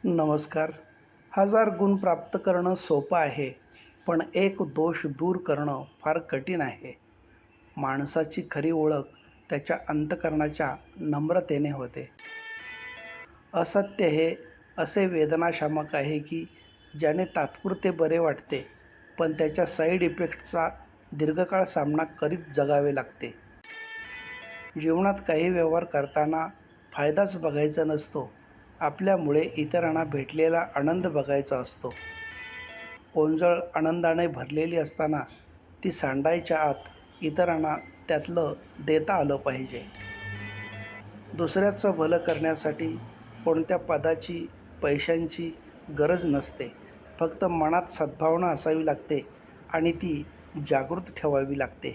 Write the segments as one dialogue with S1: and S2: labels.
S1: नमस्कार. 1000 गुण प्राप्त करणं सोपं आहे, पण एक दोष दूर करणं फार कठीण आहे. माणसाची खरी ओळख त्याच्या अंतःकरणाच्या नम्रतेने होते. असत्य हे असे वेदनाशामक आहे की ज्याने तात्पुरते बरे वाटते, पण त्याच्या साईड इफेक्टचा दीर्घकाळ सामना करीत जगावे लागते. जीवनात काही व्यवहार करताना फायदाच बघायचा नसतो, आपल्यामुळे इतरांना भेटलेला आनंद बघायचा असतो. ओंजळ आनंदाने भरलेली असताना ती सांडायच्या आत इतरांना त्यातलं देता आलं पाहिजे. दुसऱ्याचं भलं करण्यासाठी कोणत्या पदाची, पैशांची गरज नसते. फक्त मनात सद्भावना असावी लागते आणि ती जागृत ठेवावी लागते.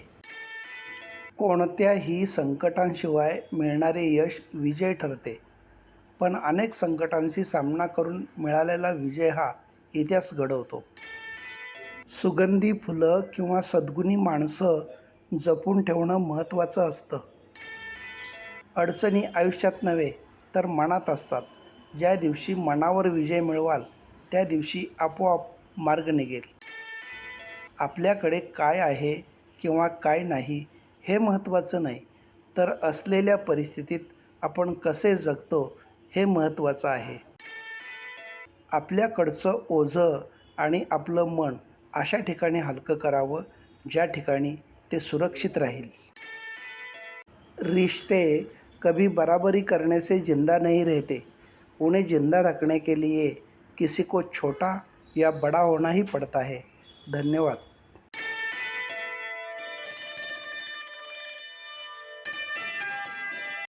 S1: कोणत्याही संकटांशिवाय मिळणारे यश विजय ठरते, पण अनेक संकटांशी सामना करून मिळालेला विजय हा इतिहास घडवतो. सुगंधी फुलं किंवा सद्गुणी माणसं जपून ठेवणं महत्त्वाचं असतं. अडचणी आयुष्यात नव्हे तर मनात असतात. ज्या दिवशी मनावर विजय मिळवाल, त्या दिवशी आपोआप मार्ग निघेल. आपल्याकडे काय आहे किंवा काय नाही हे महत्त्वाचं नाही, तर असलेल्या परिस्थितीत आपण कसे जगतो हे महत्त्वाचं आहे. आपल्याकडचं ओझं आणि आपलं मन अशा ठिकाणी हलकं करावं, ज्या ठिकाणी ते सुरक्षित राहील. रिश्ते कभी बराबरी करने से जिंदा नहीं रहते, उन्हें जिंदा रखने के लिए किसी को छोटा या बड़ा होना ही पड़ता है. धन्यवाद.